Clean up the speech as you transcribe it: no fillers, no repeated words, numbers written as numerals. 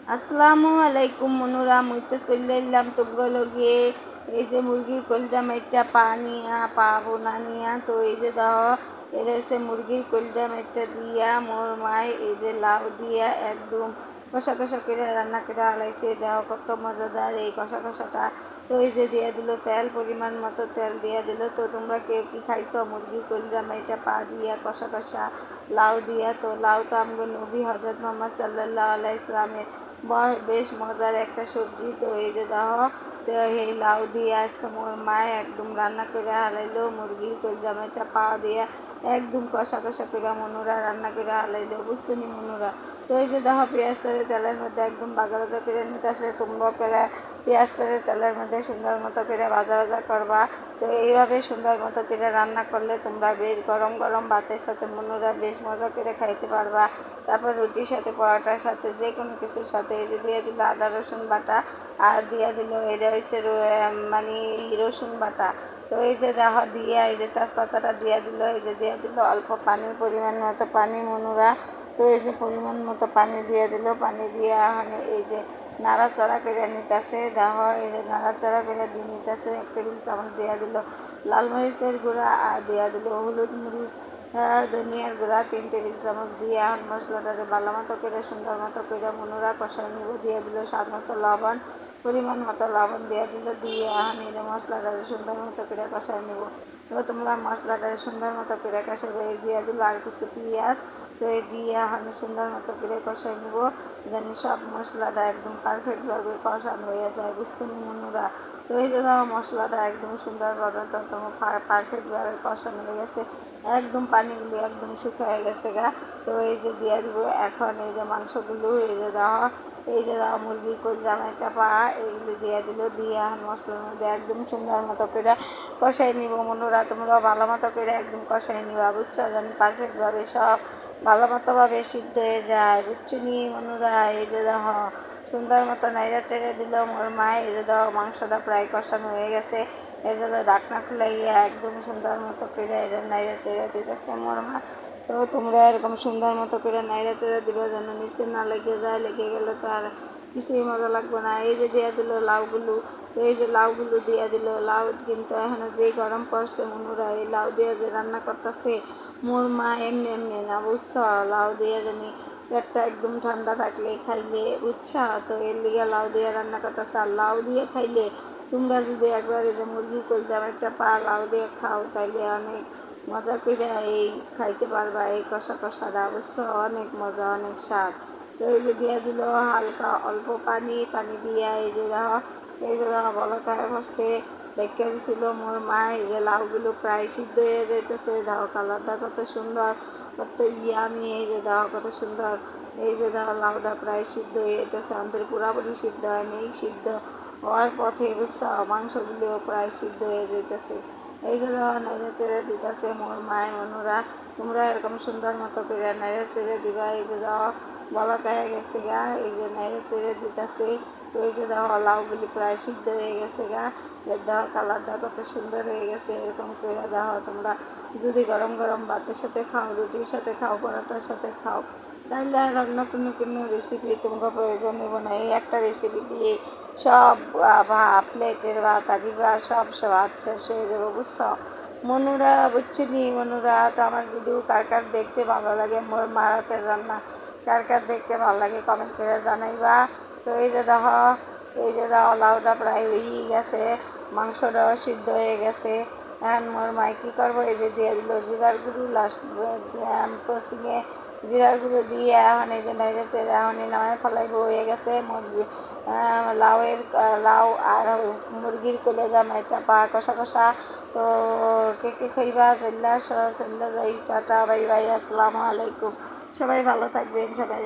আসসালামু আলাইকুম মনুরা, মুই তো চলে এলাম তোমরা লগে। এই যে মুরগির কলিজা মাইটা পা নিয়া পা বোনা নিয়া, তো এই যে দাও এটা হচ্ছে মুরগির কলিজা মাইটা দিয়া মোর মায় এই যে লাউ দিয়া একদম কষা কষা করে রান্না করে আলাইছে। দেওয়া কত মজাদার এই কষা কষাটা। তো এই যে দিয়ে দিল তেল, পরিমাণ মতো তেল দিয়ে দিল। তো তোমরা কেউ কি খাইছো মুরগির কলিজা মাইটা পা দিয়া কষা কষা লাউ দিয়া? তো লাউ তো আমগো নবী হজরত মোহাম্মদ সাল্লাল্লাহু আলাইহি ইসলামের বেশ মজার একটা সবজি। তো এই যে দেখো, তো এই লাউ দিয়ে আজকে মোর মায় একদম রান্না করে হালাইলো মুরগির কলিজা মাইটা পা দিয়ে একদম কষা কষা করে মনুরা রান্না করে হালাইলো, বুঝছো নি মনুরা? তো এই যে দেখো পেঁয়াজটারে তেলের মধ্যে একদম ভাজা ভাজা করে নিতেছে। তোমরা পেঁয়াজটারে তেলের মধ্যে সুন্দর মতো করে ভাজা ভাজা করবা। তো এইভাবে সুন্দর মতো করে রান্না করলে তোমরা বেশ গরম গরম ভাতের সাথে মনুরা বেশ মজা করে খাইতে পারবা। তারপর রুটির সাথে, পরোটার সাথে, যে কোনো কিছুর সাথে। এই যে দিয়ে দিল আদা রসুন বাটা, আর দিয়ে দিল এটা হচ্ছে মানে রসুন বাটা। তো এই যে দেখা দিয়ে এই যে তেজপাতাটা দিয়ে দিল, এই যে দিয়ে দিল অল্প পানি, পরিমাণ মতো পানি মনুরা। তো এই যে পরিমাণ মতো পানি দিয়ে দিল, পানি দিয়ে মানে এই যে নাড়াচাড়া করে নিতেছে। দেখো এই যে নাড়াচাড়া করে দিয়ে নিতেছে। 1 টেবিল চামচ দিয়ে দিল লাল মরিচের গুঁড়া, আর দিয়ে দিল হলুদ মরিচ, ধনিয়ার গুঁড়া 3 টেবিল চামচ দিয়ে এখন মশলাটাকে ভালো মতো করে সুন্দর মতো করে মনুরা কষাই নিব। দিয়ে দিল স্বাদ মতো লবণ, পরিমাণ মতো লবণ দিয়ে দিল। দিয়ে এখন এই যে মশলাটাকে সুন্দর মতো করে কষাই নিব। তো তোমরা মশলাটাকে সুন্দর মতো করে কষাই দিয়ে দিল আর কিছু পেঁয়াজ। তো এই দিয়ে এখন সুন্দর মতো করে কষাই নিব, জানি সব মশলাটা একদম পারফেক্টভাবে কষানো হয়ে যায়, বুঝছো নি মনুরা? তো এই যে মশলাটা একদম সুন্দরভাবে তো তোমার পারফেক্টভাবে কষানো হয়ে গেছে, একদম পানিগুলো একদম শুকিয়ে গেছে গা। তো এই যে দিয়ে দিব এখন এই যে মাংসগুলো, এই যে দেওয়া, এই যে দেওয়া মুরগির কলিজা মাইটা পা, এইগুলো দিয়ে দিল। দিয়ে এখন মশলার মধ্যে একদম সুন্দর মতো করে কষাই নিব মনুরা। তোমরা ভালো মতো করে একদম কষাই নিবা, বুঝছো? যেন পারফেক্টভাবে সব ভালো মতোভাবে সিদ্ধ হয়ে যায়, বুঝছো নি মনুরা? এই যে দেখো সুন্দর মতো নাইড়া চেড়ে দিল মোর মায়। এই যে দেখো মাংসটা প্রায় কষানো হয়ে গেছে। এই যে ঢাকনা খুলাইয়া একদম সুন্দর মতো করে এটা নাইড়া চেড়ে দিতেছে মোর মা। তো তোমরা এরকম সুন্দর মতো করে নাইড়া চেড়ে দিবে যেন নিচে না লেগে যায়, লেগে গেলে তো আর কিছুই মজা লাগবে না। এই যে দিয়ে দিল লাউগুলো। তো এই যে লাউগুলো দিয়ে দিল। লাউ কিন্তু এখন যে গরম পড়ছে মনুরা, এই লাউ দিয়ে যে রান্না করতেছে মোর মা এমনি এমনি না, বুঝছো? লাউ দিয়ে জানি পেটটা একদম ঠান্ডা থাকলে খাইলে, বুঝছা? তো এর লিগে লাউ দিয়ে রান্না করতেছে। আর লাউ দিয়ে খাইলে তোমরা যদি একবার এই যে মুরগির কলিজা একটা পা লাউ দিয়ে খাও, তাইলে অনেক মজা করে এই খাইতে পারবা এই কষা কষাটা, বুঝছো? অনেক মজা, অনেক স্বাদ। তো এই যে দিয়ে দিল হালকা অল্প পানি, পানি দিয়ে এই যে দেখো, এই যে দেখো বলা খায় পড়ছে রেখে দিয়েছিল মোর মা। এই যে লাউগুলো প্রায় সিদ্ধ হয়ে যাইতেছে। দেখো কালারটা কত সুন্দর, কত ইয়ামি। এই যে দেখো কত সুন্দর। এই যে দেখো লাউটা প্রায় সিদ্ধ হয়ে যেতেছে, অন্তরে পুরাপুরি সিদ্ধ হয়নি, সিদ্ধ হওয়ার পথে, বুঝছো? মাংসগুলো প্রায় সিদ্ধ হয়ে যেতেছে। এই যে দেখো নেড়ে চেড়ে দিতেছে মোর মায় মনুরা। তোমরা এরকম সুন্দর মতো করে নেড়ে চেড়ে দিবা। এই যে দেখো বলক হয়ে গেছে গা, এই যে নেড়ে চেড়ে দিতেছে। তো এই যে দেখো লাউগুলি প্রায় সিদ্ধ হয়ে গেছে গা। দেখো কালারটা কত সুন্দর হয়ে গেছে। এরকম করে দেখো তোমরা যদি গরম গরম ভাতের সাথে খাও, রুটির সাথে খাও, পরোটার সাথে খাও, তাহলে আর অন্য কোনো রেসিপি তোমাকে প্রয়োজন নেব না। এই একটা রেসিপি দিয়ে সব প্লেটের ভাত আদি ভাত সব ভাত শেষ হয়ে যাবে, বুঝছো মনুরা? বুঝছো নি মনুরা? তো আমার ভিডিও কার কার দেখতে ভালো লাগে, মোর মার হাতের রান্না কার কার দেখতে ভালো লাগে কমেন্ট করে জানাইবা। তো এই যে দেখো, এই যে দেখো লাউটা প্রায় হয়ে গেছে, মাংসটাও সিদ্ধ হয়ে গেছে। এখন মোর মাই কী করবো, এই যে দিয়ে দিল জিরার গুঁড়ো লাস্ট প্রসিংয়ে, জিরার গুঁড়ো দিয়ে এখন এই যে নেড়ে চেড়ে এখন নামায় ফেলাইবো। হয়ে গেছে লাউ আর মুরগির কলিজা মাইটা পা কষা কষা। তো কে কে খাইবা চল্লা চল্লা যাই, টাটা বাই বাই, আসসালামু আলাইকুম। সবাই ভালো থাকবেন, সবাই